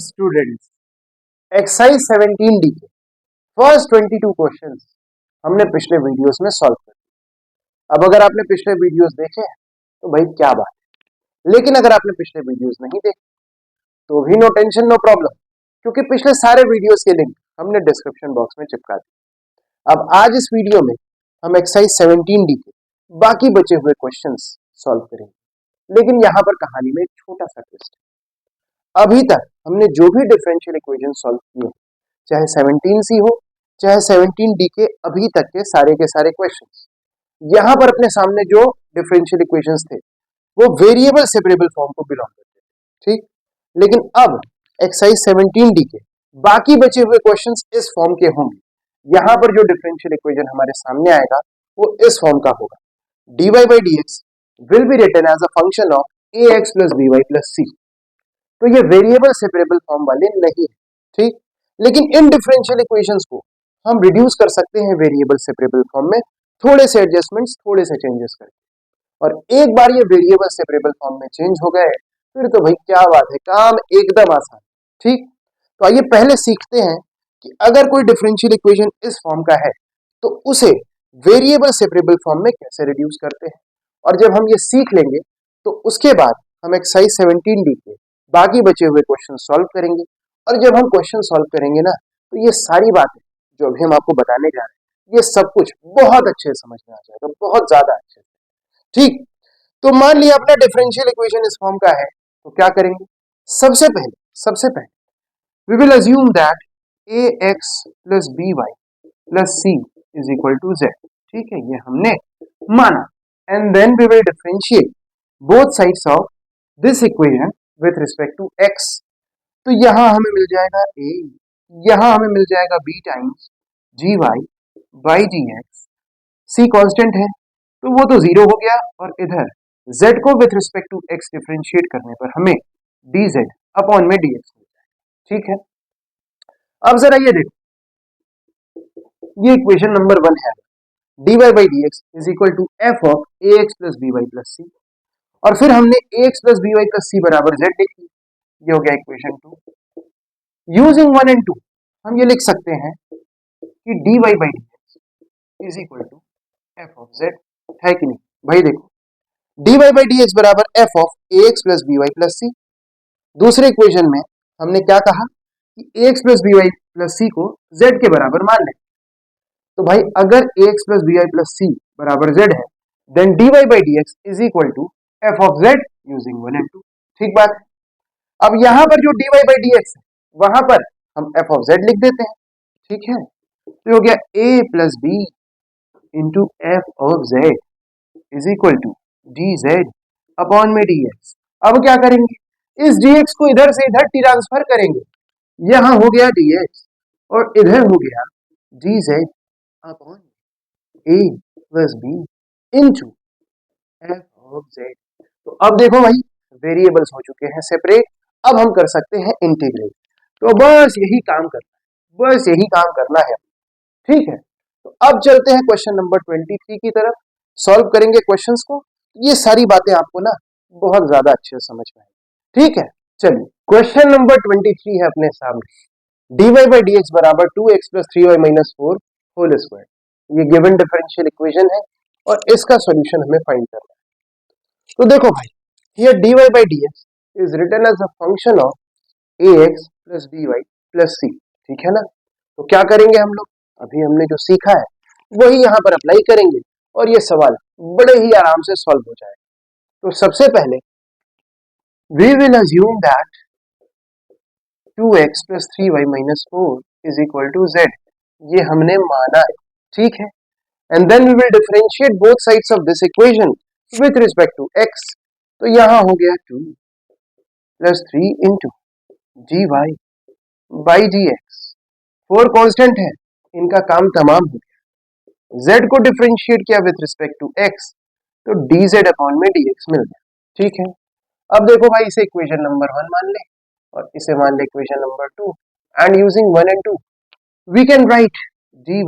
Students, exercise 17D के first 22 questions हमने पिछले वीडियोस में सॉल्व कर दिए। अब अगर आपने पिछले वीडियोस देखे हैं तो भाई क्या बात है, लेकिन अगर आपने पिछले वीडियोस नहीं देखे तो भी नो टेंशन नो प्रॉब्लम, क्योंकि पिछले सारे वीडियोस के लिंक हमने डिस्क्रिप्शन बॉक्स में चिपका दिए। अब आज इस वीडियो में हम एक्सरसाइज 17D के बाकी बचे हुए क्वेश्चंस सॉल्व करेंगे, लेकिन यहाँ पर कहानी में एक छोटा सा ट्विस्ट है। अभी तक हमने जो भी डिफरेंशियल इक्वेशन सॉल्व किए, चाहे 17C हो चाहे 17D के अभी तक के सारे क्वेश्चंस, यहाँ पर अपने सामने जो डिफरेंशियल इक्वेशंस थे वो वेरिएबल सेपरेबल फॉर्म को बिलोंग करते थे, ठीक। लेकिन अब एक्सरसाइज 17D के बाकी बचे हुए क्वेश्चंस इस फॉर्म के होंगे। यहाँ पर जो डिफरेंशियल इक्वेशन हमारे सामने आएगा वो इस फॉर्म का होगा, dy by dx will be written as a function of ax plus by plus c। तो ये वेरिएबल सेपरेबल फॉर्म वाले नहीं है, ठीक। लेकिन इन डिफरेंशियल इक्वेशंस को हम रिड्यूस कर सकते हैं वेरिएबल सेपरेबल फॉर्म में, थोड़े से एडजस्टमेंट्स, थोड़े से चेंजेस करके। और एक बार ये वेरिएबल सेपरेबल फॉर्म में चेंज हो गए फिर तो भाई क्या बात है, काम एकदम आसान, ठीक। तो आइए पहले सीखते हैं कि अगर कोई डिफरेंशियल इक्वेशन इस फॉर्म का है तो उसे वेरिएबल सेपरेबल फॉर्म में कैसे रिड्यूस करते हैं। और जब हम ये सीख लेंगे तो उसके बाद हम एक्सरसाइज 17D के बाकी बचे हुए क्वेश्चन सॉल्व करेंगे। और जब हम क्वेश्चन सॉल्व करेंगे ना तो ये सारी बातें जो अभी हम आपको बताने जा रहे हैं ये सब कुछ बहुत अच्छे से समझ में आ जाएगा, बहुत ज्यादा अच्छे से, ठीक। तो मान लिया अपना डिफरेंशियल इक्वेशन इस फॉर्म का है तो क्या करेंगे, सबसे पहले we will assume that ax plus by plus c is equal to z, ठीक है, ये हमने माना। And then we will differentiate both sides of this equation with respect to x। तो यहां हमें मिल जाएगा a, यहां हमें मिल जाएगा b times gy by dx, c constant है तो वो तो जीरो हो गया, और इधर z को with respect to x differentiate करने पर हमें dz अपॉन में dx मिल जाएगा, ठीक है। अब जरा ये देखो, ये इक्वेशन नंबर 1 है, dy by dx is equal to f of ax plus by plus c। और फिर हमने ax plus by plus c बराबर z लिख ली, ये हो गया इक्वेशन 2। यूजिंग 1 and 2 हम ये लिख सकते हैं कि dy by dx is equal to f of z, है कि नहीं भाई। देखो dy by dx बराबर f of ax plus by plus c। दूसरे इक्वेशन में हमने क्या कहा कि ax plus by plus c को z के बराबर मान लें। तो भाई अगर ax plus by plus c बराबर z है then dy by dx is equal to f of z using 1 and 2, ठीक बात है। अब यहां पर जो dy by dx है वहां पर हम f of z लिख देते हैं, ठीक है। तो हो गया a plus b into f of z is equal to dz upon में dx। अब क्या करेंगे, इस dx को इधर से इधर ट्रांसफर करेंगे, यहां हो गया dx और इधर हो गया dz upon a plus b into f of z। तो अब देखो भाई वेरिएबल्स हो चुके हैं सेपरेट, अब हम कर सकते हैं इंटीग्रेट। तो बस यही काम करना है, ठीक है। तो अब चलते हैं क्वेश्चन नंबर 23 की तरफ, सॉल्व करेंगे क्वेश्चंस को। ये सारी बातें आपको ना बहुत ज्यादा अच्छे से समझ में आएगी, ठीक है। चलिए क्वेश्चन नंबर 23 है अपने सामने, dy by dx बराबर 2x plus 3y minus 4 whole square. ये गिवन डिफरेंशियल इक्वेशन है और इसका सॉल्यूशन हमें फाइंड करना है। तो देखो भाई, here dy by dx is written as a function of ax plus by plus c, ठीक है ना। तो क्या करेंगे हम लोग, अभी हमने जो सीखा है वही यहाँ पर अप्लाई करेंगे और ये सवाल बड़े ही आराम से सॉल्व हो जाएगा। तो सबसे पहले we will assume that 2x plus 3y minus 4 is equal to z, ये हमने माना है, ठीक है। And then we will differentiate both sides of this equation with respect to x। तो यहां हो गया 2 plus 3 into dy by dx, 4 constant है, इनका काम तमाम हो गया। z को डिफरेंशिएट किया विथ रिस्पेक्ट टू x तो dz अपॉन में dx मिल गया, ठीक है। अब देखो भाई इसे इक्वेशन नंबर 1 मान ले और इसे मान ले equation number 2, and using 1 and 2 we can write dy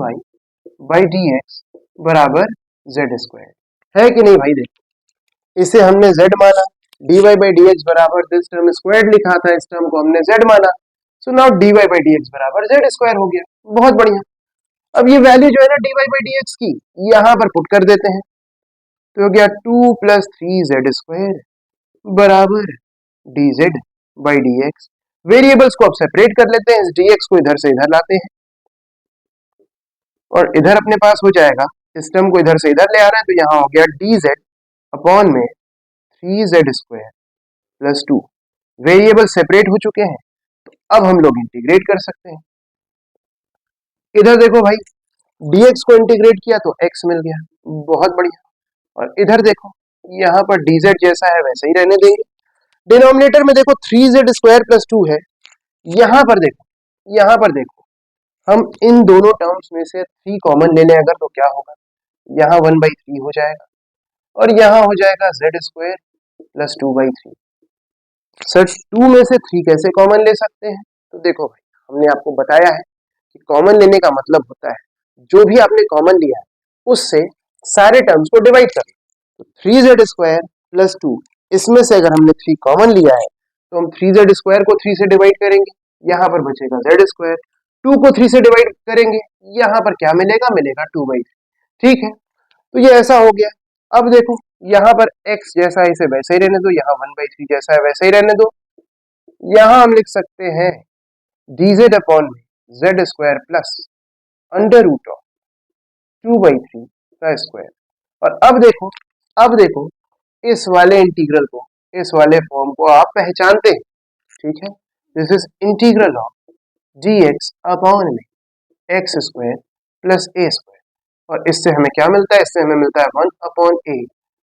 by dx बराबर z स्क्वायर, है कि नहीं भाई। देखो इसे हमने z माना dy बाई डी एक्स बराबर दिस टर्म स्क्वायर्ड लिखा था, इस टर्म को हमने z माना, so now dy by D x बराबर z स्क्वायर हो गया। बहुत बढ़िया। अब ये वैल्यू जो है ना dy बाई डी एक्स की यहां पर पुट कर देते हैं, तो हो गया 2 प्लस 3z स्क्वायर बराबर dz by D x. Variables को अब सेपरेट कर लेते हैं, इस dx को इधर से इधर लाते हैं और इधर अपने पास हो जाएगा, इस टर्म को इधर से इधर ले आ रहा है, तो यहां हो गया dz अपॉन में 3z square plus 2। Variable separate हो चुके हैं, तो अब हम लोग इंटीग्रेट कर सकते हैं। इधर देखो भाई, dx को इंटीग्रेट किया तो x मिल गया, बहुत बढ़िया। और इधर देखो, यहाँ पर dz जैसा है वैसे ही रहने देंगे। डिनोमिनेटर में देखो 3z स्क्वायर प्लस 2 है, यहाँ पर देखो हम इन दोनों टर्म्स में से 3 कॉमन ले लें अगर, तो क्या होगा, यहाँ 1/3 हो जाएगा और यहाँ हो जाएगा z स्क्वायर प्लस 2/3। सर 2 में से 3 कैसे कॉमन ले सकते हैं? तो देखो भाई, हमने आपको बताया है कि कॉमन लेने का मतलब होता है जो भी आपने कॉमन लिया है उससे सारे टर्म्स को डिवाइड कर। तो 3z स्क्वायर प्लस 2, इसमें से अगर हमने 3 कॉमन लिया है तो हम 3z स्क्वायर को 3 से डिवाइड करेंगे, यहाँ पर बचेगा z स्क्वायर। 2 को 3 से डिवाइड करेंगे, यहाँ पर क्या मिलेगा, मिलेगा 2/3। ठीक है, तो ये ऐसा हो गया। अब देखो यहाँ पर x जैसा है इसे वैसे ही रहने दो, यहाँ 1/3 जैसा है वैसे ही रहने दो। यहाँ हम लिख सकते हैं dz upon z square plus under root of 2/3 का स्क्वायर। और अब देखो इस वाले इंटीग्रल को, इस वाले फॉर्म को आप पहचानते हैं, ठीक है। This is integral of dx upon में x square plus a square. और इससे हमें क्या मिलता है, इससे हमें मिलता है 1 upon a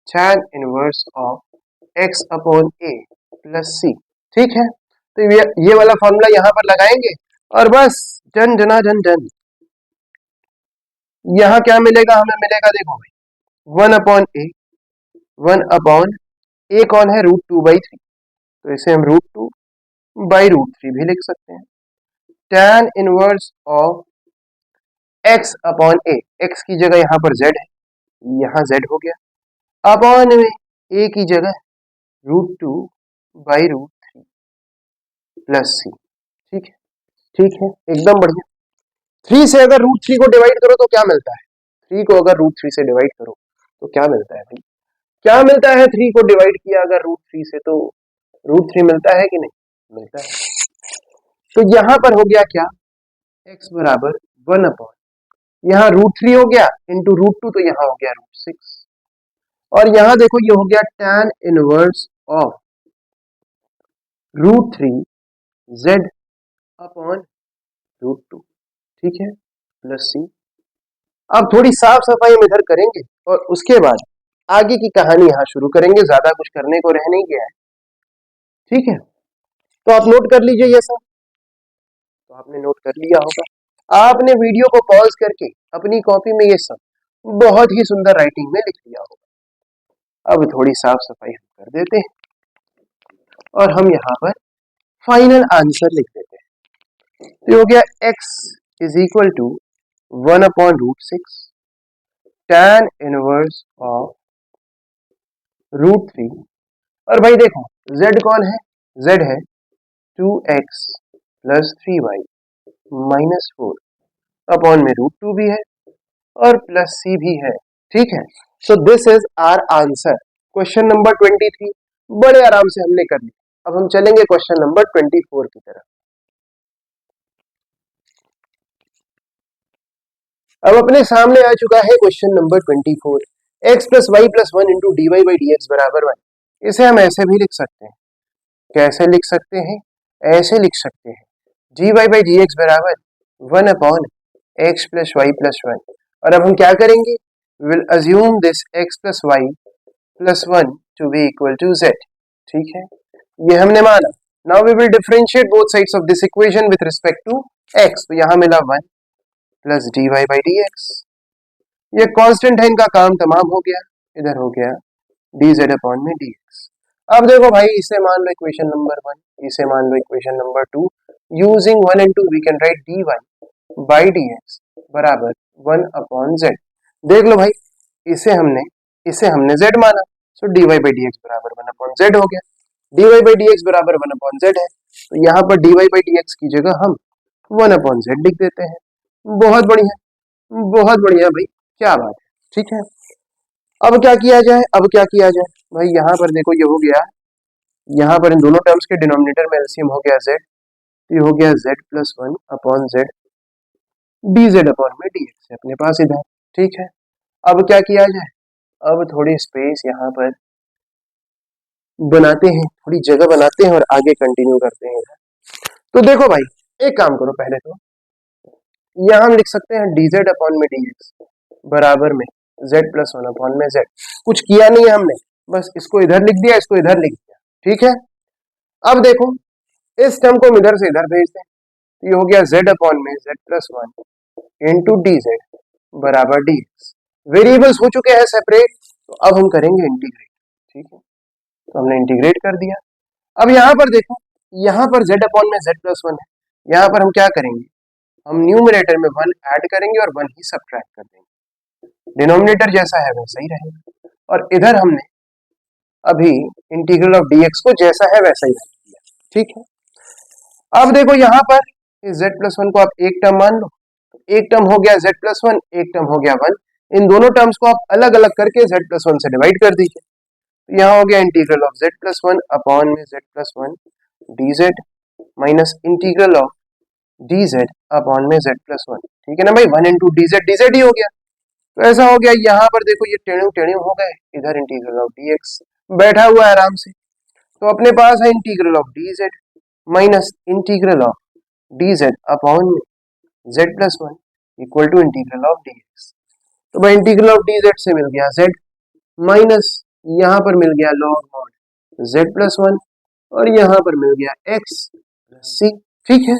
tan inverse of x upon a plus c। ठीक है, तो ये वाला फॉर्मूला यहाँ पर लगाएंगे और बस डन डना डन डन। यहाँ क्या मिलेगा, हमें मिलेगा देखो भाई 1 अपॉन a कौन है, √2/3, तो इसे हम √2/√3 भी लिख सकते हैं। tan inverse of x upon a, x की जगह यहाँ पर z है, यहाँ z हो गया, अपॉन में a की जगह √2/√3 प्लस c। ठीक है, एकदम बढ़िया। 3 से अगर √3 को डिवाइड करो तो क्या मिलता है, 3 को अगर √3 से डिवाइड करो तो क्या मिलता है भाई, क्या मिलता है, 3 को डिवाइड किया अगर √3 से तो √3 मिलता है कि नहीं, मिलता है। तो यहाँ पर हो गया क्या, x बराबर 1 अपॉन, यहाँ √3 हो गया इंटू √2, तो यहाँ हो गया √6। और यहाँ देखो ये हो गया tan inverse of √3z upon √2, ठीक है, प्लस c। अब थोड़ी साफ सफाई हम इधर करेंगे और उसके बाद आगे की कहानी यहाँ शुरू करेंगे, ज्यादा कुछ करने को रह नहीं गया है। ठीक है, तो आप नोट कर लीजिए ये सब, तो आपने नोट कर लिया होगा, आपने वीडियो को पॉज करके अपनी कॉपी में ये सब बहुत ही सुंदर राइटिंग में लिख लिया होगा। अब थोड़ी साफ सफाई हम कर देते हैं और हम यहाँ पर फाइनल आंसर लिख देते हैं। तो हो गया x is equal to 1 upon √6 tan inverse of √3। और भाई देखो z कौन है, z है 2x plus 3y minus 4 upon में √2 भी है और प्लस c भी है। ठीक है, so this is our answer. Question number 23 बड़े आराम से हमने कर लिया। अब हम चलेंगे क्वेश्चन नंबर 24 की तरफ। अब अपने सामने आ चुका है question number 24, x plus Y plus 1 into D Y by D x बराबर 1। इसे हम ऐसे भी लिख सकते हैं, कैसे लिख सकते हैं, ऐसे लिख सकते हैं D Y by D x बराबर 1 upon X plus Y plus 1। और अब हम क्या करेंगे, will assume this x plus Y plus 1 to be equal to z। ठीक है, ये हमने माना। Now we will differentiate both sides of this equation with respect to x। तो यहाँ मिला 1 plus D Y by D X, ये constant है, इनका काम तमाम हो गया। इधर हो गया डी जेड अपॉन में डी एक्स। अब देखो भाई, इसे मान लो इक्वेशन नंबर 1, इसे मान लो equation number 2। Using 1 and 2 we can write D Y by D x बराबर 1 अपॉन जेड। देख लो भाई, इसे हमने जेड माना, so d Y by D x बराबर 1/z हो गया। D Y by D x बराबर 1/z है, तो यहाँ पर d Y by D x की जगह हम 1/z लिख देते हैं। बहुत बढ़िया, बहुत बढ़िया भाई, क्या बात है। ठीक है, अब क्या किया जाए, अब क्या किया जाए भाई, यहाँ पर देखो ये हो गया, यहाँ पर इन दोनों टर्म्स के डिनोमिनेटर में एलसीएम हो गया z, तो ये हो गया z+1/z dz अपॉन में dx है अपने पास इधर। ठीक है, अब क्या किया जाए, अब थोड़ी स्पेस यहाँ पर बनाते हैं, थोड़ी जगह बनाते हैं और आगे कंटिन्यू करते हैं इधर। तो देखो भाई, एक काम करो, पहले तो यहाँ हम लिख सकते हैं dz अपॉन में dx बराबर में z+1 अपॉन में z। कुछ किया नहीं है हमने, बस इसको इधर लिख दिया, इसको इधर लिख दिया। ठीक है, अब देखो इस टर्म को हम इधर से इधर भेज दें, तो ये हो गया z अपॉन में z+1 इंटू dz बराबर dx। वेरिएबल्स हो चुके हैं सेपरेट, तो अब हम करेंगे इंटीग्रेट। ठीक है, तो हमने इंटीग्रेट कर दिया। अब यहाँ पर देखो, यहाँ पर z अपॉन में z+1 है, यहाँ पर हम क्या करेंगे, हम न्यूमरेटर में 1 ऐड करेंगे और 1 ही सब्ट्रैक्ट कर देंगे। डिनोमिनेटर जैसा है वैसा ही रहेगा, और इधर हमने अभी इंटीग्रल ऑफ dx को जैसा है वैसा ही रख दिया। ठीक है, अब देखो यहाँ पर इस z+1 को आप एक टर्म मान लो, एक टर्म हो गया z+1, एक टर्म हो गया 1। इन दोनों टर्म्स को आप अलग अलग करके z+1 से डिवाइड कर दीजिए, तो यहाँ हो गया इंटीग्रल ऑफ z+1 अपॉन में z+1 dz minus integral of dz upon में z+1। ठीक है ना भाई, 1 इंटू dz ही हो गया। तो ऐसा हो गया, यहाँ पर देखो ये टेढ़े टेढ़े हो गए, इधर इंटीग्रल ऑफ dx बैठा हुआ है आराम से। तो अपने पास है integral of dz minus integral of dz upon में z+1 equal to integral of dx। तो भाई इंटीग्रल ऑफ dz से मिल गया z माइनस यहाँ पर मिल गया log मॉड z+1 और यहाँ पर मिल गया x प्लस c। ठीक है,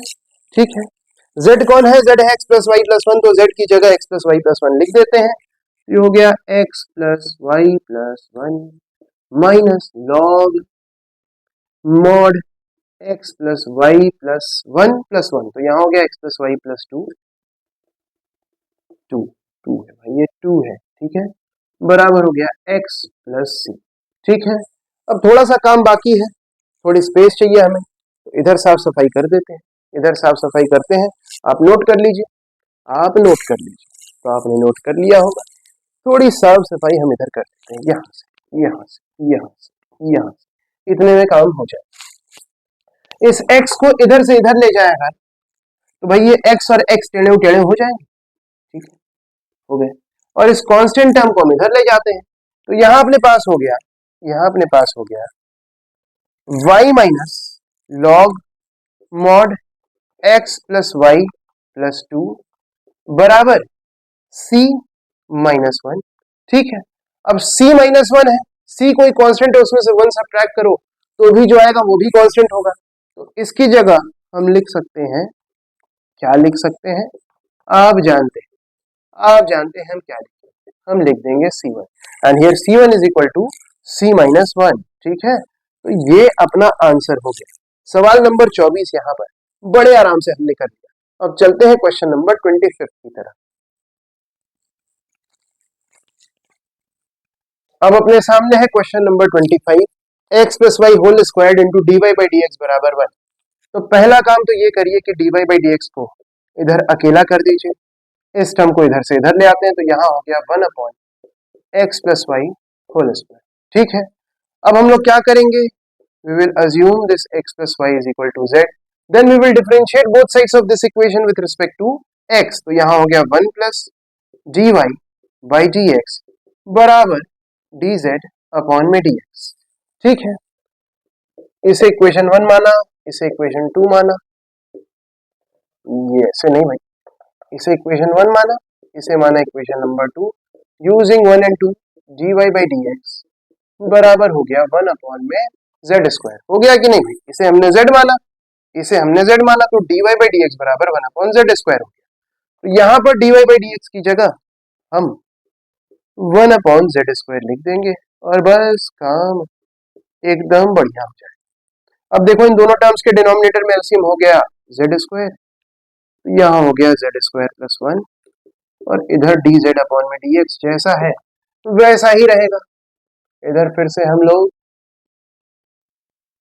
ठीक है, z कौन है, z है x प्लस वाई प्लस 1, तो z की जगह x प्लस वाई प्लस 1 लिख देते हैं। ये हो गया x plus Y plus 1 minus log mod x plus Y plus 1 plus 1, तो यहाँ हो गया x प्लस वाई प्लस 2, 2 है भाई, ये 2 है। ठीक है, बराबर हो गया x प्लस c। ठीक है, अब थोड़ा सा काम बाकी है, थोड़ी स्पेस चाहिए हमें, तो इधर साफ सफाई कर देते हैं, इधर साफ सफाई करते हैं। आप नोट कर लीजिए, आप नोट कर लीजिए, तो आपने नोट कर लिया होगा। थोड़ी साफ सफाई हम इधर कर देते हैं, यहाँ से यहाँ से यहाँ से यहाँ से, इतने में काम हो जाए। इस x को इधर से इधर ले जाएगा, तो भाई ये x और x टेढ़े टेढ़े हो जाएंगे। ठीक है, हो गए, और इस कांस्टेंट टर्म को हम इधर ले जाते हैं, तो यहाँ अपने पास हो गया, यहाँ अपने पास हो गया y minus log mod x plus Y plus 2 बराबर c माइनस 1। ठीक है, अब c माइनस 1 है, c कोई कांस्टेंट है, उसमें से 1 सब्ट्रैक्ट करो तो भी जो आएगा वो भी कांस्टेंट होगा। तो इसकी जगह हम लिख सकते हैं, क्या लिख सकते हैं, आप जानते हैं, आप जानते हैं हम क्या लिखेंगे, हम लिख देंगे c1 and here c1 is equal to c minus 1। ठीक है, तो ये अपना आंसर हो गया। सवाल नंबर 24 यहाँ पर बड़े आराम से हमने कर दिया। अब चलते हैं क्वेश्चन नंबर 25 की तरफ। अब अपने सामने है question number 25, X plus Y whole squared into D Y by D x बराबर 1। तो पहला काम तो ये करिए कि D Y by D X को इधर अकेला कर दीजिए, इस टर्म को इधर से इधर ले आते हैं, तो यहाँ हो गया 1 upon X plus Y whole square. ठीक है, अब हम लोग क्या करेंगे, we will assume this x plus y is equal to z, then we will differentiate both sides of this equation with respect to x। तो यहाँ हो गया 1 plus dy by dx बराबर dz अपॉन में dx। ठीक है, इसे equation 1 माना, इसे इक्वेशन 2 माना, ये ऐसे नहीं भाई, इसे इक्वेशन 1 माना, इसे माना equation number 2, using 1 and 2 dy by dx बराबर हो गया 1 अपॉन में जेड स्क्वायर। हो गया कि नहीं भाई, इसे हमने z माना, इसे हमने z माना, तो dy by dx बराबर 1 अपॉन जेड स्क्वायर हो गया। तो यहाँ पर dy by dx की जगह हम 1 अपॉन जेड स्क्वायर लिख देंगे और बस काम एकदम बढ़िया हो जाए। अब देखो इन दोनों टर्म्स के डिनोमिनेटर में एलसीएम हो गया जेड स्क्वायर, तो यहाँ हो गया जेड स्क्वायर प्लस 1 और इधर dz अपॉन में dx जैसा है वैसा ही रहेगा। इधर फिर से हम लोग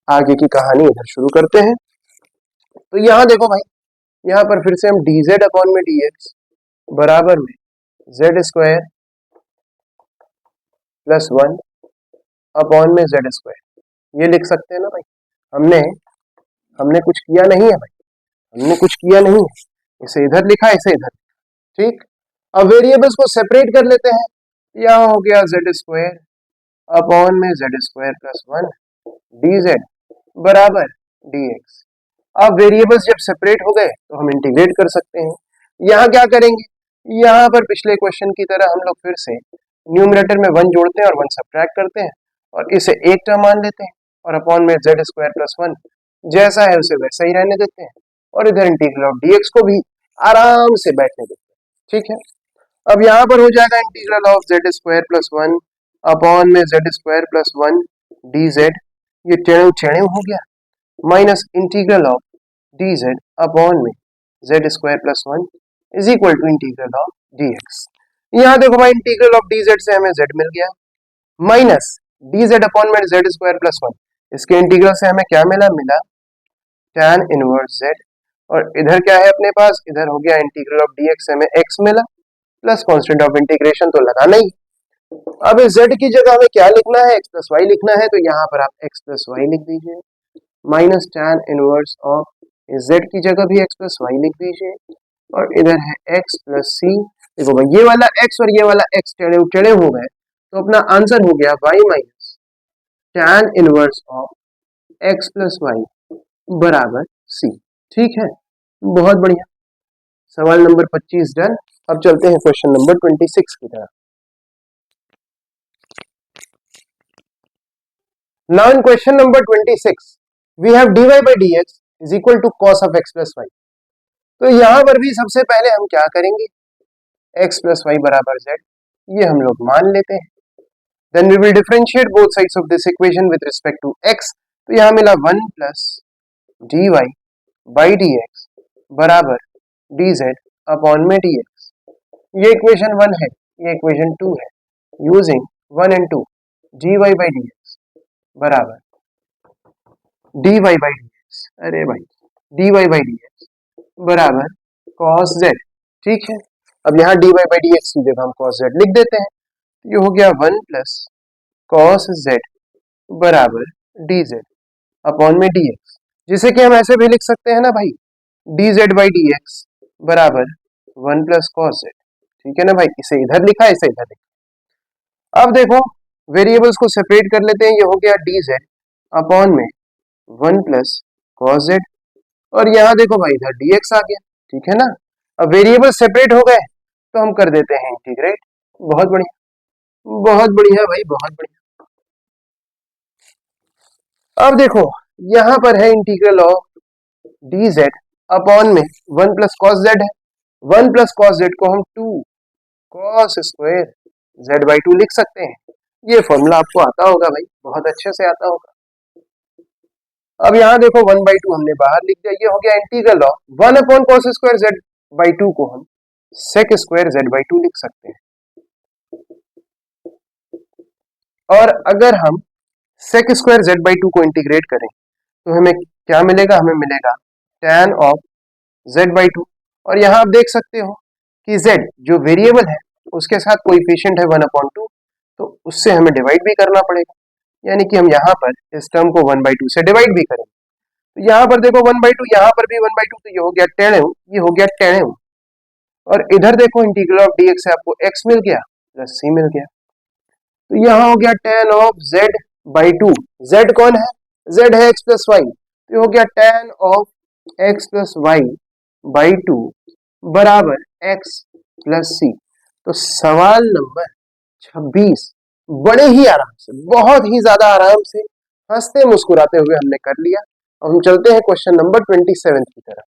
आगे की कहानी इधर शुरू करते हैं। तो यहाँ देखो भाई, यहाँ पर फिर से हम dz अपॉन में dx बराबर में z स्क्वायर प्लस 1 अपॉन में z स्क्वायर ये लिख सकते हैं ना भाई। हमने कुछ किया नहीं है भाई, हमने कुछ किया नहीं है, इसे इधर लिखा, इसे इधर, ठीक। अब वेरिएबल्स को सेपरेट कर लेते हैं। यहाँ हो गया z स्क्वायर अपॉन में z स्क्वायर प्लस 1 dz बराबर dx। अब वेरिएबल्स जब सेपरेट हो गए तो हम इंटीग्रेट कर सकते हैं। यहाँ क्या करेंगे, यहाँ पर पिछले क्वेश्चन की तरह हम लोग फिर से न्यूमरेटर में 1 जोड़ते हैं और 1 सब्ट्रैक्ट करते हैं और इसे एक टर्म मान लेते हैं और अपॉन में z स्क्वायर प्लस 1 जैसा है उसे वैसा ही रहने देते हैं और इधर इंटीग्रल ऑफ dx को भी आराम से बैठने देते हैं, ठीक है। अब यहाँ पर हो जाएगा integral of z square plus 1 upon में z स्क्वायर प्लस 1 dz, ये टेढ़े टेढ़े हो गया, minus integral of dz upon में z square plus 1 is equal to integral of dx। यहाँ देखो भाई इंटीग्रल ऑफ dz से हमें z मिल गया माइनस dz अपॉन में z स्क्वायर प्लस 1, इसके इंटीग्रल से हमें क्या मिला, tan इनवर्स z और इधर क्या है अपने पास, इधर हो गया इंटीग्रल ऑफ dx से हमें x मिला प्लस कांस्टेंट ऑफ इंटीग्रेशन तो लगाना ही। अब इस z की जगह हमें क्या लिखना है, x प्लस वाई लिखना है, तो यहाँ पर आप x प्लस वाई लिख दीजिए minus tan inverse of z की जगह भी x प्लस वाई लिख दीजिए और इधर है x प्लस सी। देखो भाई ये वाला x और ये वाला x टेढ़े टेढ़े हो गए तो अपना आंसर हो गया y minus tan inverse of x plus Y बराबर सी, ठीक है। बहुत बढ़िया, सवाल नंबर 25 डन। अब चलते हैं क्वेश्चन नंबर 26 की तरफ। Now in question number 26 we have dy by dx is equal to cos of x plus y। तो यहां पर भी सबसे पहले हम क्या करेंगे, x plus y बराबर z ये हम लोग मान लेते हैं। Then we will differentiate both sides of this equation with respect to x। तो यहां मिला 1 plus dy by dx बराबर dz अपॉन में dx। ये इक्वेशन 1 है, ये इक्वेशन 2 है। Using 1 and 2 dy by dx बराबर dy by dx, अरे भाई dy by dx बराबर cos z, ठीक है। अब यहाँ dy by dx की जगह हम cos z लिख देते हैं, ये हो गया 1 प्लस cos z बराबर dz अपॉन में dx, जिसे कि हम ऐसे भी लिख सकते हैं ना भाई, dz by dx बराबर 1 प्लस cos z, ठीक है ना भाई। इसे इधर लिखा, इसे इधर लिखा। अब देखो वेरिएबल्स को सेपरेट कर लेते हैं, ये हो गया dz अपॉन में 1 प्लस cos z और यहाँ देखो भाई इधर dx आ गया, ठीक है ना। अब वेरिएबल सेपरेट हो गए तो हम कर देते हैं इंटीग्रेट। बहुत बढ़िया, बहुत बढ़िया भाई, बहुत बढ़िया। अब देखो यहाँ पर है इंटीग्रल ऑफ dz अपॉन में 1 प्लस cos z है। 1 प्लस cos z को हम 2 cos स्क्वायर z बाई 2 लिख सकते हैं। ये फॉर्मूला आपको आता होगा भाई, बहुत अच्छे से आता होगा। अब यहाँ देखो 1 बाई 2 हमने बाहर लिख दिया, ये हो गया integral of 1 upon cos square z by 2 को हम sec स्क्वायर z बाई 2 लिख सकते हैं। और अगर हम sec स्क्वायर z बाई 2 को इंटीग्रेट करें तो हमें क्या मिलेगा, हमें मिलेगा tan ऑफ z बाई 2। और यहाँ आप देख सकते हो कि z जो वेरिएबल है उसके साथ कोएफिशिएंट है 1 अपॉन 2, तो उससे हमें डिवाइड भी करना पड़ेगा, यानी कि हम यहाँ पर इस टर्म को 1 बाई 2 से डिवाइड भी करेंगे। तो यहाँ पर देखो 1 बाई 2, यहाँ पर भी 1 बाई 2, तो ये हो गया tan, ये हो गया tan। और इधर देखो इंटीग्रल ऑफ dx से आपको x मिल गया प्लस c मिल गया, तो यहाँ हो गया tan of z by 2। z कौन है, z है x प्लस वाई, तो हो गया tan of x plus Y by 2 बराबर x प्लस c। तो सवाल नंबर 26 बड़े ही आराम से, बहुत ही ज्यादा आराम से, हंसते मुस्कुराते हुए हमने कर लिया। अब हम चलते हैं क्वेश्चन नंबर 27 की तरफ।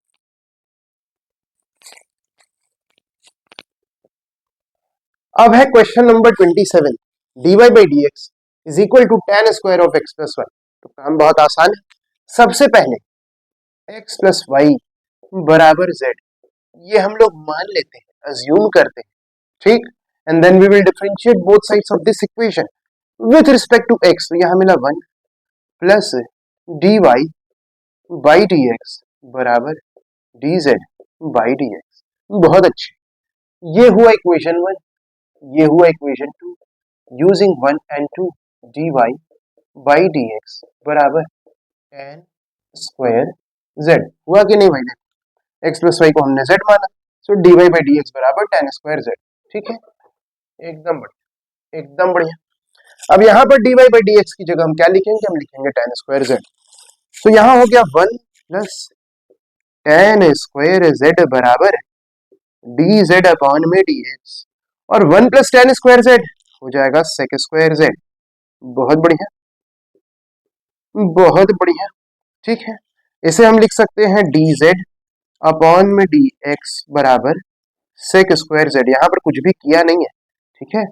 अब है question number 27, dy by dx is equal to tan square of x plus Y. तो काम बहुत आसान है, सबसे पहले x प्लस वाई बराबर z ये हम लोग मान लेते हैं, अज्यूम करते हैं, ठीक। And then we will differentiate both sides of this equation. With respect to X, तो यहाँ मिला 1 plus dy by D x बराबर dz बाई डी एक्स। बहुत अच्छे, ये हुआ इक्वेशन 1, ये हुआ equation 2। Using 1 and 2 dy by D x बराबर tan स्क्वायर z। हुआ कि नहीं भाई? देखो x प्लस वाई को हमने z माना, सो dy बाई डी एक्स बराबर tan स्क्वायर z। ठीक है, एकदम बढ़िया, एकदम बढ़िया। अब यहाँ पर dy बाई डी एक्स की जगह हम क्या लिखेंगे? हम लिखेंगे tan स्क्वायर z। तो यहाँ हो गया 1 प्लस tan स्क्वायर z बराबर dz अपॉन में dx, और 1 प्लस tan स्क्वायर z हो जाएगा sec स्क्वायर z। बहुत बढ़िया, बहुत बढ़िया। ठीक है, इसे हम लिख सकते हैं dz अपॉन में dx बराबर sec स्क्वायर z। यहाँ पर कुछ भी किया नहीं है, ठीक है।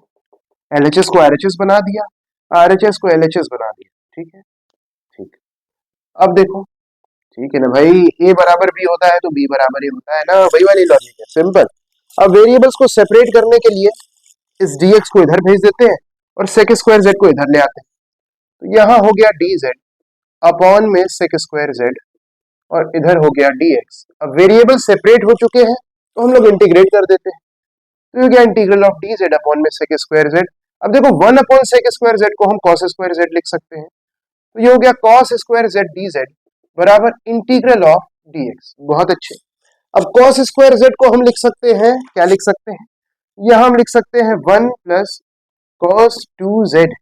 LHS को RHS बना दिया, RHS को LHS बना दिया, ठीक है। ठीक, अब देखो, ठीक है ना भाई, a बराबर b होता है तो b बराबर a होता है ना, वही वाली लॉजिक है, सिंपल। अब वेरिएबल्स को सेपरेट करने के लिए इस dx को इधर भेज देते हैं और sec स्क्वायर z को इधर ले आते हैं। तो यहाँ हो गया dz अपॉन में sec स्क्वायर z, और इधर हो गया dx। अब वेरिएबल सेपरेट हो चुके हैं तो हम लोग इंटीग्रेट कर देते हैं, तो ये गया इंटीग्रल ऑफ dz अपॉन में sec स्क्वायर z। अब देखो 1 अपॉन sec स्क्वायर z को हम cos स्क्वायर z लिख सकते हैं, तो ये हो गया cos स्क्वायर z dz बराबर इंटीग्रल ऑफ dx। बहुत अच्छे। अब cos स्क्वायर z को हम लिख सकते हैं, क्या लिख सकते हैं? यहां हम लिख सकते हैं 1 प्लस cos 2z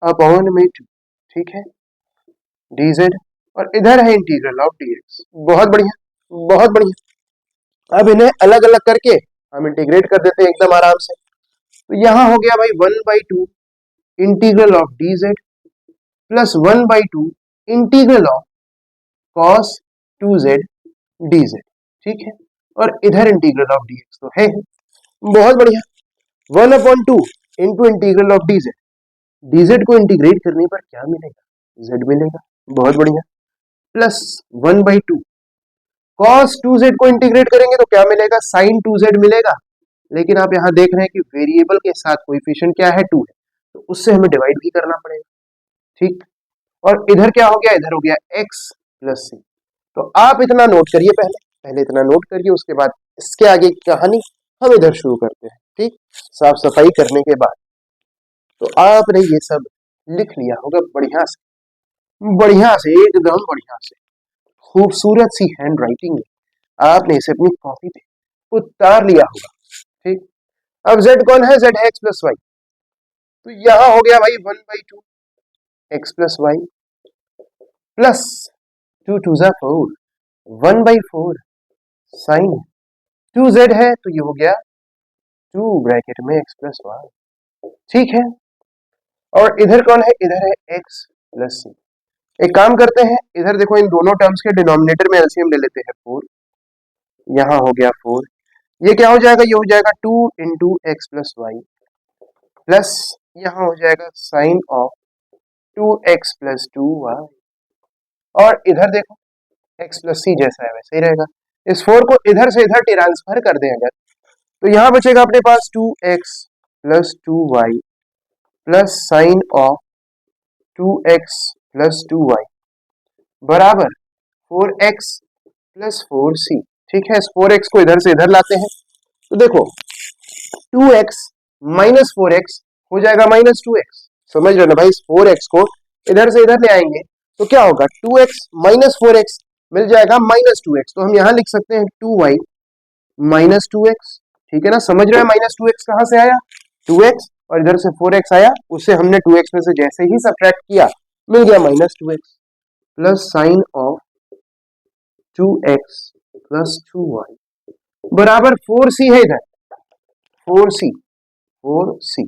अपॉन में 2, ठीक है, dz, और इधर है इंटीग्रल ऑफ dx। बहुत बढ़िया, बहुत बढ़िया। अब इन्हें अलग अलग करके हम इंटीग्रेट कर देते हैं एकदम आराम से। तो यहां हो गया भाई 1/2 integral of dz plus 1/2 integral of cos 2z dz, ठीक है, और इधर इंटीग्रल ऑफ dx तो है। बहुत बढ़िया, 1/2 into integral of dz, dz को इंटीग्रेट करने पर क्या मिलेगा? z मिलेगा। बहुत बढ़िया, प्लस 1/2 cos 2z को इंटीग्रेट करेंगे तो क्या मिलेगा? sin 2z मिलेगा। लेकिन आप यहाँ देख रहे हैं कि वेरिएबल के साथ कोएफिशिएंट क्या है? 2 है, तो उससे हमें डिवाइड भी करना पड़ेगा, ठीक। और इधर क्या हो गया? इधर हो गया x प्लस सी। तो आप इतना नोट करिए, पहले पहले इतना नोट करिए, उसके बाद इसके आगे की कहानी हम इधर शुरू करते हैं, ठीक। साफ सफाई करने के बाद तो आपने ये सब लिख लिया होगा बढ़िया से, बढ़िया से, एकदम बढ़िया से, खूबसूरत सी हैंड राइटिंग में आपने इसे अपनी कॉपी पे उतार लिया होगा, ठीक। अब z कौन है? z है x प्लस वाई। तो यहां हो गया भाई 1/2 x प्लस वाई प्लस 2 2 जा 4, 1/4 साइन 2z है, तो ये हो गया 2 ब्रैकेट में x प्लस वाई, ठीक है। और इधर कौन है? इधर है x प्लस सी। एक काम करते हैं, इधर देखो, इन दोनों टर्म्स के डिनोमिनेटर में एलसीएम ले लेते हैं 4। यहाँ हो गया 4, ये क्या हो जाएगा? ये हो जाएगा 2 into X plus Y plus यहाँ हो जाएगा sign of 2x plus 2y, और इधर देखो x प्लस सी जैसा है वैसे ही रहेगा। इस 4 को इधर से इधर ट्रांसफर कर दें अगर, तो यहाँ बचेगा अपने पास 2x plus 2y plus sine of 2x plus 2y बराबर 4x प्लस 4c, ठीक है। इस 4x को इधर से इधर लाते हैं, तो देखो 2x माइनस 4x हो जाएगा माइनस 2x। समझ रहे ना भाई? इस 4x को इधर से इधर ले आएंगे तो क्या होगा? 2x माइनस 4x मिल जाएगा माइनस 2x। तो हम यहां लिख सकते हैं 2y माइनस 2x, ठीक है ना। समझ रहे हैं माइनस 2x कहां से आया? 2x, और इधर से 4x आया, उससे हमने 2x में से जैसे ही सब्ट्रैक्ट किया मिल गया minus 2x plus sine of 2x plus 2y बराबर 4c है इधर, 4c, 4c।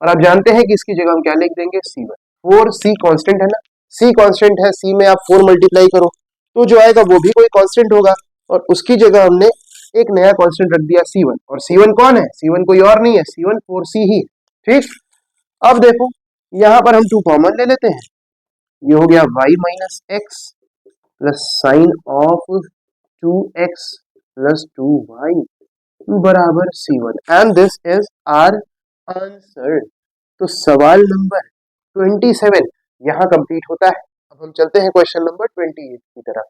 और आप जानते हैं कि इसकी जगह हम क्या लिख देंगे? c1। 4c कांस्टेंट है ना, c कांस्टेंट है, c में आप 4 मल्टीप्लाई करो तो जो आएगा वो भी कोई कांस्टेंट होगा, और उसकी जगह हमने एक नया कांस्टेंट रख दिया c1। और c1 कौन है? c1 कोई और नहीं है, c1 4c ही, ठीक। अब देखो यहां पर हम 2 कॉमन ले लेते हैं, ये हो गया y minus X plus sine of 2x plus 2y बराबर c1, and this is our answer. तो सवाल नंबर 27 यहाँ कंप्लीट होता है। अब हम चलते हैं क्वेश्चन नंबर 28 की तरफ।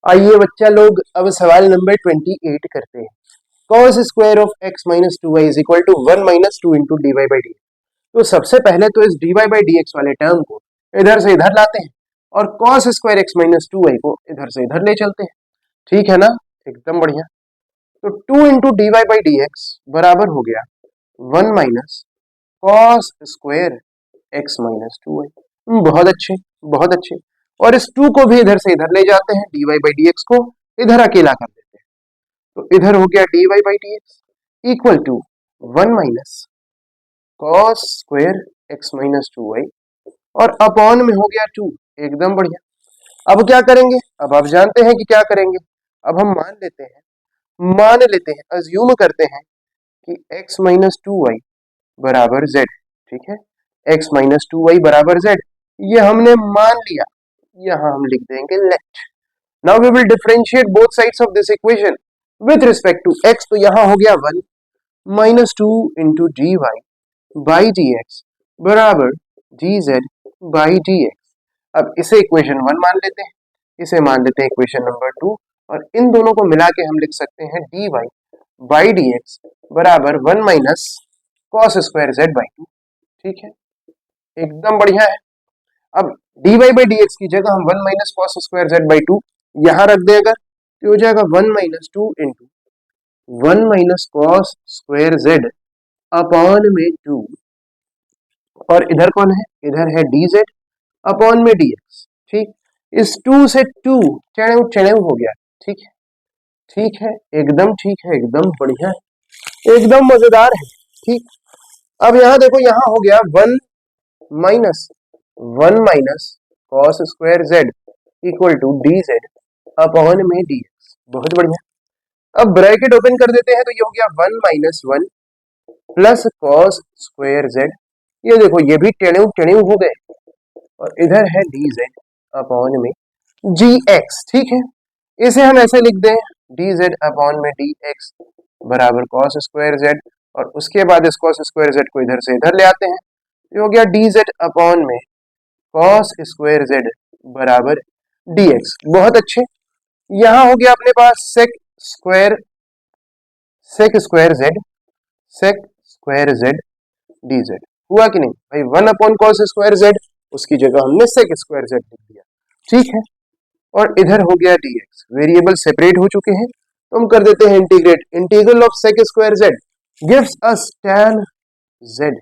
आइए बच्चा लोग अब सवाल नंबर 28 करते हैं। cos square of x minus 2y is equal to 1 minus 2 into D Y by D. तो सबसे पहले तो इस dy बाई डी एक्स वाले टर्म को इधर से इधर लाते हैं और cos square x minus 2y को इधर से इधर ले चलते हैं। ठीक है ना, एकदम बढ़िया। तो 2 into D Y by D x बराबर हो गया 1 minus cos square x minus 2y। बहुत अच्छे, बहुत अच्छे। और इस 2 को भी इधर से इधर ले जाते हैं, dy बाई डी एक्स को इधर अकेला कर देते हैं। तो इधर हो गया dy by D X equal to 1 minus cos square x minus 2y और अपॉन में हो गया 2। एकदम बढ़िया। अब क्या करेंगे, अब आप जानते हैं कि क्या करेंगे। अब हम मान लेते हैं, अज्यूम करते हैं कि x माइनस 2y बराबर z। ठीक है, x माइनस 2y बराबर z, ये हमने मान लिया। यहां हम लिख देंगे let. Now we will differentiate both sides of this equation with respect to x। तो यहां हो गया 1 minus 2 into D Y by D x बराबर d z by D x. अब इसे इक्वेशन 1 मान लेते हैं, इसे मान लेते हैं इक्वेशन नंबर 2, और इन दोनों को मिला के हम लिख सकते हैं D Y by D x बराबर 1 minus cos square Z by 2। ठीक है, एकदम बढ़िया है। अब D Y by D x की जगह हम 1 minus cos square Z by 2 यहां रख दें अगर, तो हो जाएगा 1 minus 2 into 1 minus cos square Z upon में 2, और इधर कौन है, इधर है डी जेड अपॉन में डी एक्स। ठीक, इस 2 से 2 चढ़ेव हो गया। ठीक है, ठीक है, एकदम ठीक है, एकदम बढ़िया है, एकदम मजेदार है। ठीक, अब यहां देखो, यहां हो गया 1 minus cos square Z equal to D Z upon में डी एक्स। बहुत बढ़िया। अब ब्रैकेट ओपन कर देते हैं, तो ये हो गया 1 minus 1 plus cos square Z. ये देखो, ये भी टेढ़े हो गए, और इधर है डी जेड अपॉन में जी एक्स। ठीक है, इसे हम ऐसे लिख दें डी जेड अपॉन में डी एक्स बराबर कॉस स्क्वायर जेड, और उसके बाद इस कॉस स्क्वायर जेड को इधर से इधर ले आते हैं। ये हो गया डी जेड अपॉन में कॉस स्क्वायर जेड बराबर डी एक्स। बहुत अच्छे। यहां हो गया अपने पास sec square z d z. हुआ कि नहीं भाई, 1 अपॉन कॉस स्क्वायर जेड, उसकी जगह हमने सेक स्क्वायर जेड लिख दिया। ठीक है, और इधर हो गया डी एक्स। वेरिएबल सेपरेट हो चुके हैं, तो हम कर देते हैं integrate. Integral of sec square Z gives us tan Z,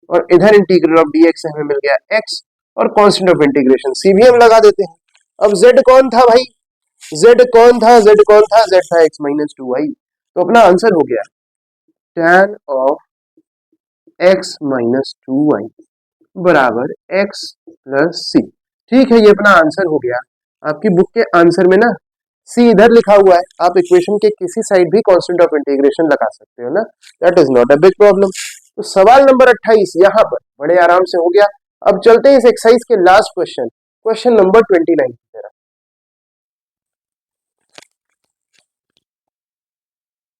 और इधर इंटीग्रल ऑफ डी एक्स हमें मिल गया एक्स, और कांस्टेंट ऑफ इंटीग्रेशन सी भी हम लगा देते हैं। अब z कौन था भाई, z कौन था, z कौन था, z था x माइनस 2y। तो अपना आंसर हो गया tan of x minus 2y बराबर x प्लस सी। ठीक है, ये अपना आंसर हो गया। आपकी बुक के आंसर में ना सी इधर लिखा हुआ है, आप इक्वेशन के किसी साइड भी कांस्टेंट ऑफ इंटीग्रेशन लगा सकते हो ना, that is not a big problem. तो सवाल नंबर 28 यहाँ पर बड़े आराम से हो गया। अब चलते हैं इस एक्सरसाइज के लास्ट क्वेश्चन, क्वेश्चन नंबर 29 की तरफ।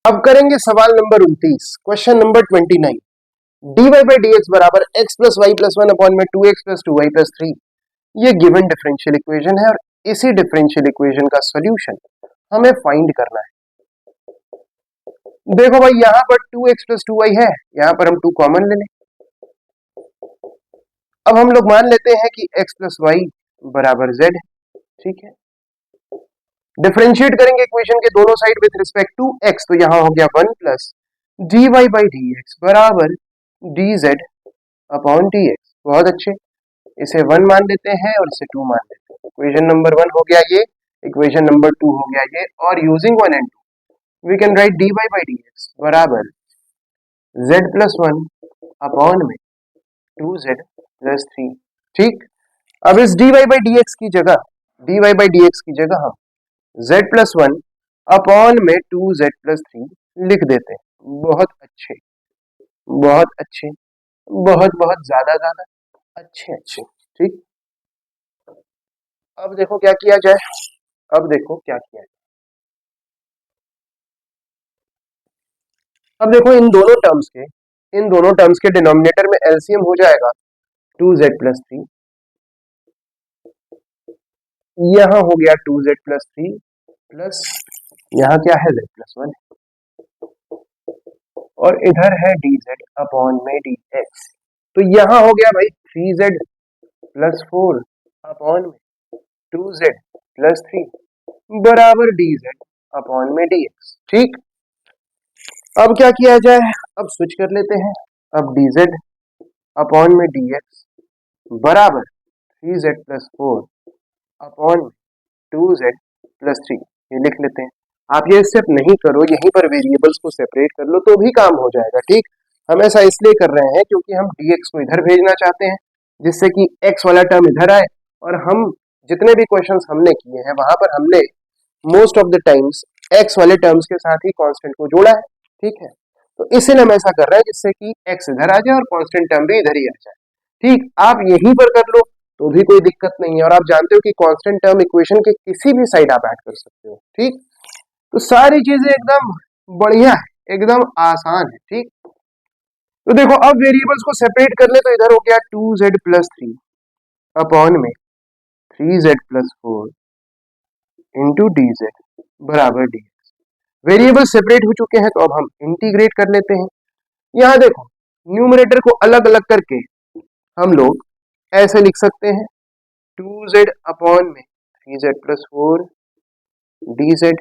अब करेंगे सवाल नंबर 29, question number 29। D Y by D x बराबर x plus Y plus 1 upon में 2x प्लस 2y प्लस 3। ये गिवन डिफरेंशियल इक्वेशन है, और इसी डिफरेंशियल इक्वेशन का सॉल्यूशन हमें फाइंड करना है। देखो भाई, यहाँ पर 2x प्लस 2y है, यहाँ पर हम 2 कॉमन ले लें। अब हम लोग मान लेते हैं कि x प्लस वाई बराबर z। ठीक है, डिफरेंशिएट करेंगे इक्वेशन के दोनों side with respect to x, तो यहाँ हो गया 1 plus D Y by D x बराबर d Z upon d x. बहुत अच्छे, इसे 1 मान लेते हैं और इसे 2 मान लेते हैं। इक्वेशन नंबर 1 हो गया ये, इक्वेशन नंबर 2 हो गया ये, और using 1 and 2 we can write D Y by D x बराबर z प्लस 1 अपॉन में 2z प्लस 3। ठीक, अब इस dy बाई डी एक्स की जगह, dy बाई डी एक्स की जगह हम z प्लस 1 अपॉन में 2z प्लस 3 लिख देते हैं। बहुत अच्छे, बहुत अच्छे, बहुत बहुत ज्यादा ज्यादा अच्छे अच्छे। ठीक, अब देखो क्या किया जाए, अब देखो क्या किया जाए। अब देखो इन दोनों टर्म्स के डिनोमिनेटर में एलसीएम हो जाएगा 2z+3, यहाँ हो गया 2z+3 प्लस यहाँ क्या है z+1 और इधर है dz अपॉन में dx, तो यहाँ हो गया भाई 3z+4 अपॉन में 2z+3 बराबर dz अपॉन में dx। ठीक, अब क्या किया जाए, अब स्विच कर लेते हैं। अब dz अपॉन में dx बराबर 3z+4 अपॉन 2z+3 ये लिख लेते हैं। आप ये स्टेप नहीं करो, यहीं पर वेरिएबल्स को सेपरेट कर लो तो भी काम हो जाएगा। ठीक, हम ऐसा इसलिए कर रहे हैं क्योंकि हम dx को इधर भेजना चाहते हैं जिससे कि x वाला टर्म इधर आए, और हम जितने भी क्वेश्चंस हमने किए हैं वहां पर हमने most of the times x वाले टर्म्स के साथ ही कांस्टेंट को जोड़ा है। ठीक है, तो इसीलिए हम ऐसा कर रहे हैं जिससे कि x इधर आ जाए और कांस्टेंट टर्म भी इधर ही आ जाए। ठीक, आप यहीं पर कर लो तो भी कोई दिक्कत नहीं है, और आप जानते हो कि कांस्टेंट टर्म इक्वेशन के किसी भी साइड आप ऐड कर सकते हो। ठीक, तो सारी चीजें एकदम बढ़िया है, एकदम आसान है। ठीक, तो देखो अब वेरिएबल्स को सेपरेट कर ले तो इधर हो गया 2z+3 अपॉन में 3z+4 इंटू dz बराबर dx। वेरिएबल सेपरेट हो चुके हैं तो अब हम इंटीग्रेट कर लेते हैं। यहाँ देखो न्यूमरेटर को अलग अलग करके हम लोग ऐसे लिख सकते हैं 2z अपॉन में 3z+4 dz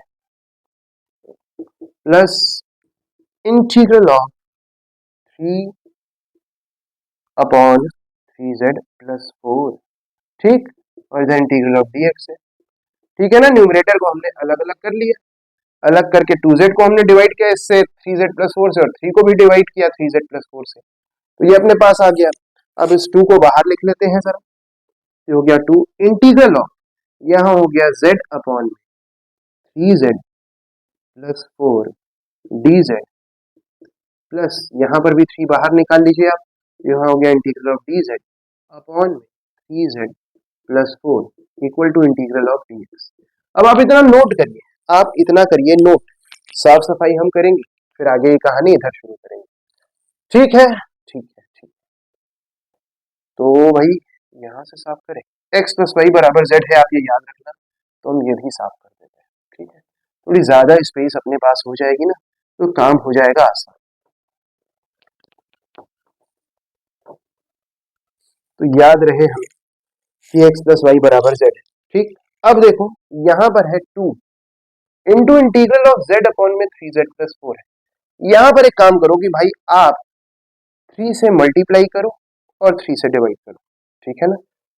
plus integral of 3 upon 3z+4। ठीक, और इधर इंटीग्रल ऑफ dx है। ठीक है ना, न्यूमरेटर को हमने अलग अलग कर लिया, अलग करके 2z को हमने डिवाइड किया इससे 3z+4 से, और 3 को भी डिवाइड किया 3z+4 से, तो ये अपने पास आ गया। अब इस 2 को बाहर लिख लेते हैं जरा, ये हो गया 2 इंटीग्रल ऑफ, यहाँ हो गया z upon 3z+4 dz plus यहाँ पर भी 3 बाहर निकाल लीजिए आप, यहाँ हो गया integral of dz upon 3z+4 equal to integral of dx। अब आप इतना नोट करिए, आप इतना करिए नोट, साफ सफाई हम करेंगे फिर आगे की कहानी इधर शुरू करेंगे। ठीक है, ठीक है, ठीक। तो भाई यहाँ से साफ करें, x + y बराबर z है, आप ये याद रखना, तो हम ये भी साफ कर देते हैं। ठीक है, थोड़ी ज्यादा स्पेस अपने पास हो जाएगी ना तो काम हो जाएगा आसान। तो याद रहे हमें कि x + y बराबर z है। ठीक, अब देखो यहाँ पर है 2 into integral of z upon में 3z+4 है। यहाँ पर एक काम करो कि भाई आप 3 से मल्टीप्लाई करो और 3 से डिवाइड करो। ठीक है ना,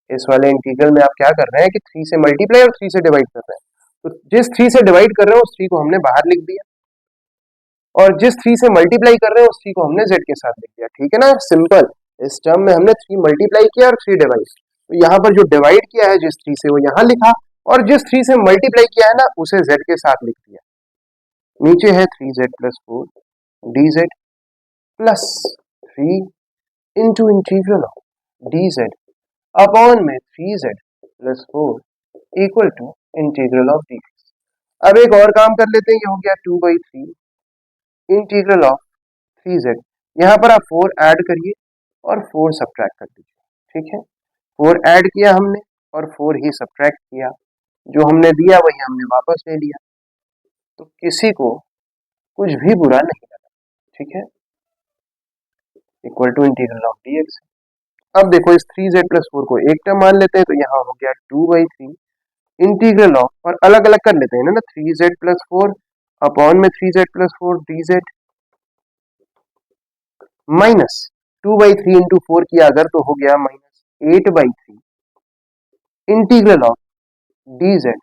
इस वाले इंटीग्रल में आप क्या कर रहे हैं कि 3 से मल्टीप्लाई और 3 से डिवाइड कर रहे हैं, तो जिस 3 से डिवाइड कर रहे हैं उस 3 को हमने बाहर लिख दिया, और जिस 3 से मल्टीप्लाई कर रहे हैं उस 3 को हमने z के साथ लिख दिया। ठीक है ना, सिंपल। इस टर्म में हमने 3 मल्टीप्लाई किया और 3 डिवाइड, तो यहाँ पर जो डिवाइड किया है जिस 3 से वो यहाँ लिखा, और जिस 3 से मल्टीप्लाई किया है ना उसे z के साथ लिख दिया। नीचे है 3z+4 dz plus 3 into integral of dz upon में 3z+4 equal to integral of dx। अब एक और काम कर लेते हैं, ये हो गया 2/3 इंटीग्रल ऑफ 3z, यहाँ पर आप 4 ऐड करिए और 4 सब्ट्रैक्ट कर दीजिए। ठीक है, 4 ऐड किया हमने और 4 ही सब्ट्रैक्ट किया, जो हमने दिया वही हमने वापस ले लिया, तो किसी को कुछ भी बुरा नहीं लगा। ठीक है, equal to integral of dx। अब देखो इस 3z+4 को एक टर्म मान लेते हैं, तो यहाँ हो गया 2/3 इंटीग्रल ऑफ, और अलग अलग कर लेते हैं ना, 3z+4 अपॉन में 3z+4 dz माइनस 2/3 इंटू 4 किया अगर तो हो गया -8/3 इंटीग्रल ऑफ dz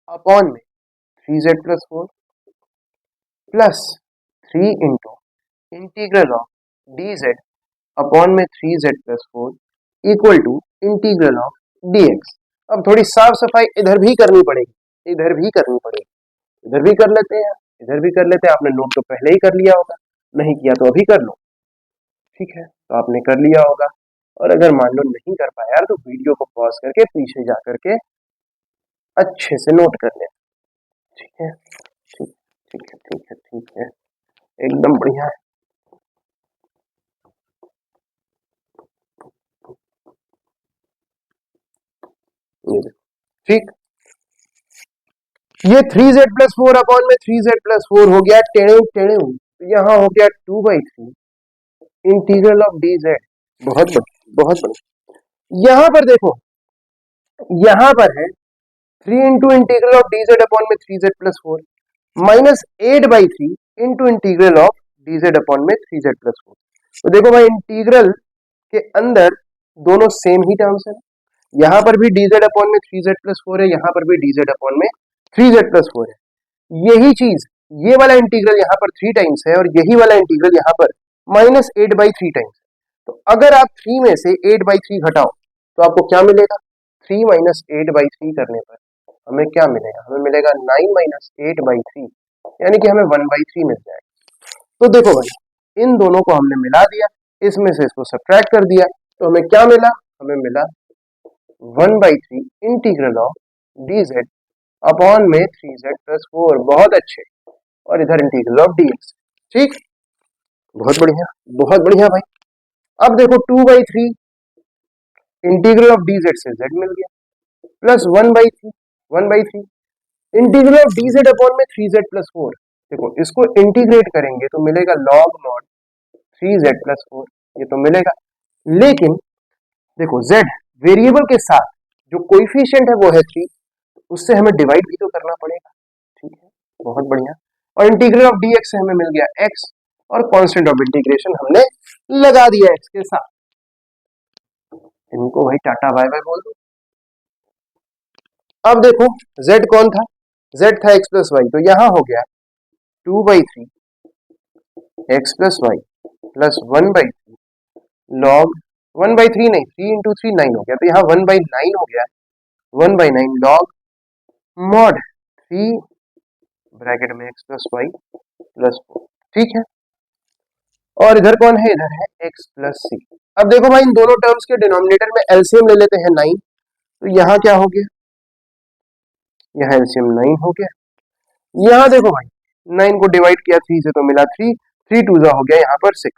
अपॉन में 3z+4 plus 3 into integral of dz upon में 3z+4 equal to integral of dx। अब थोड़ी साफ सफाई इधर भी करनी पड़ेगी, इधर भी करनी पड़ेगी, इधर भी कर लेते हैं, इधर भी कर लेते हैं। आपने नोट तो पहले ही कर लिया होगा, नहीं किया तो अभी कर लो। ठीक है, तो आपने कर लिया होगा, और अगर मान लो नहीं कर पाया यार तो वीडियो को पॉज करके पीछे जा करके अच्छे से नोट कर लें। ठीक है, ठीक, ठीक है, ठीक है, ठीक है। एकदम बढ़िया है। ये देखो, ठीक, ये 3z+4 अपॉन में 3z+4 हो गया टेढ़े टेढ़े, यहाँ हो गया 2/3 इंटीग्रल ऑफ dz। बहुत बढ़िया, बहुत बढ़िया। यहां पर देखो, यहां पर है 3 into integral of dz upon में 3z+4 minus 8/3 into integral of dz upon में 3z+4। तो देखो भाई, इंटीग्रल के अंदर दोनों सेम ही टर्म्स है। यहां पर भी dz अपॉन में 3z+4 है, यहां पर भी dz अपॉन में 3z+4 है। यही चीज, ये वाला इंटीग्रल यहाँ पर 3 टाइम्स है और यही वाला इंटीग्रल यहाँ पर -8/3 टाइम्स है। तो अगर आप 3 में से 8/3 घटाओ तो आपको क्या मिलेगा? 3 माइनस 8/3 करने पर हमें क्या मिलेगा? हमें मिलेगा 9 माइनस 8/3, यानी कि हमें 1/3 मिल जाएगा। तो देखो भाई, इन दोनों को हमने मिला दिया, इसमें से इसको सब्ट्रैक्ट कर दिया, तो हमें क्या मिला? हमें मिला 1/3 इंटीग्रल ऑफ dz अपॉन में 3z+4। बहुत अच्छे। और इधर इंटीग्रल ऑफ dx। ठीक, बहुत बढ़िया, बहुत बढ़िया भाई। अब देखो 2/3 इंटीग्रल ऑफ dz से z मिल गया, plus 1/3 integral of dz upon में 3z+4। देखो, इसको इंटीग्रेट करेंगे तो मिलेगा log mod 3z+4, ये तो मिलेगा। लेकिन देखो, z वेरिएबल के साथ जो कोएफिशिएंट है वो है 3, उससे हमें डिवाइड भी तो करना पड़ेगा। ठीक है, बहुत बढ़िया। और इंटीग्रल ऑफ dx से हमें मिल गया x, और कांस्टेंट ऑफ इंटीग्रेशन हमने लगा दिया x के साथ। इनको भाई टाटा बाय बाय बोल दो। अब देखो, z कौन था? z था x+y, तो यहां हो गया 2/3 x+y प्लस 1/3 log 1/3 नहीं, 3 इंटू 3 9 हो गया, तो यहाँ 1/9 हो गया, 1/9 log mod 3 ब्रैकेट में x+y प्लस 4। ठीक है, और इधर कौन है? इधर है x+c। अब देखो भाई, इन दोनों टर्म्स के डिनोमिनेटर में एलसीएम ले लेते हैं 9, तो यहाँ क्या हो गया? यहाँ एलसीएम 9 हो गया। यहाँ देखो भाई, 9 को डिवाइड किया 3 से तो मिला 3, 3 2 हो गया यहाँ पर 6,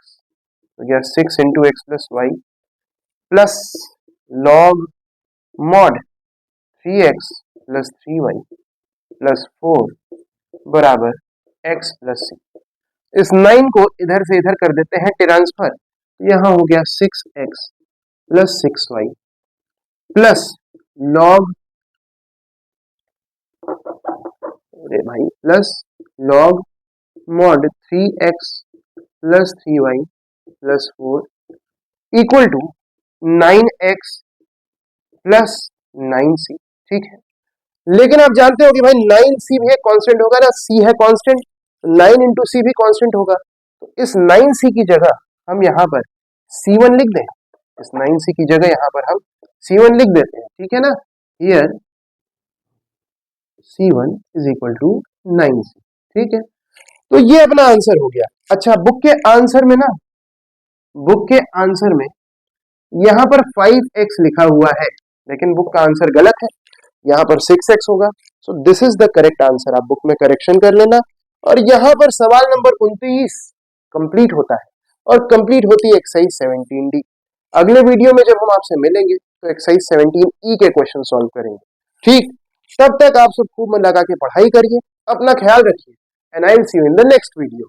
तो गया 6 into x+y plus log mod 3x plus 3y plus 4 बराबर x+c। इस 9 को इधर से इधर कर देते हैं ट्रांसफर, यहाँ हो गया 6x plus 6y plus log, अरे भाई, plus log mod 3x plus 3y plus 4 equal to 9x plus 9c। ठीक है, लेकिन आप जानते हो कि भाई 9c भी एक कांस्टेंट होगा ना, c है कांस्टेंट, 9 इंटू सी भी कांस्टेंट होगा। तो इस 9c की जगह हम यहाँ पर c1 लिख दें, इस 9c की जगह यहाँ पर हम c1 लिख देते हैं। ठीक है ना, here c1 is equal to 9c। ठीक है, तो ये अपना आंसर हो गया। अच्छा, बुक के आंसर में ना, बुक के आंसर में यहाँ पर 5x लिखा हुआ है, लेकिन बुक का आंसर गलत है, यहाँ पर 6x होगा। सो this is the correct answer. आप बुक में करेक्शन कर लेना। और यहाँ पर सवाल नंबर 29 कंप्लीट होता है, और कंप्लीट होती है एक्सरसाइज 17D। अगले वीडियो में जब हम आपसे मिलेंगे तो एक्सरसाइज 17E के क्वेश्चन सॉल्व करेंगे। ठीक, तब तक आप सब खूब मन लगा के पढ़ाई करिए, अपना ख्याल रखिए, and I will see you in the next video.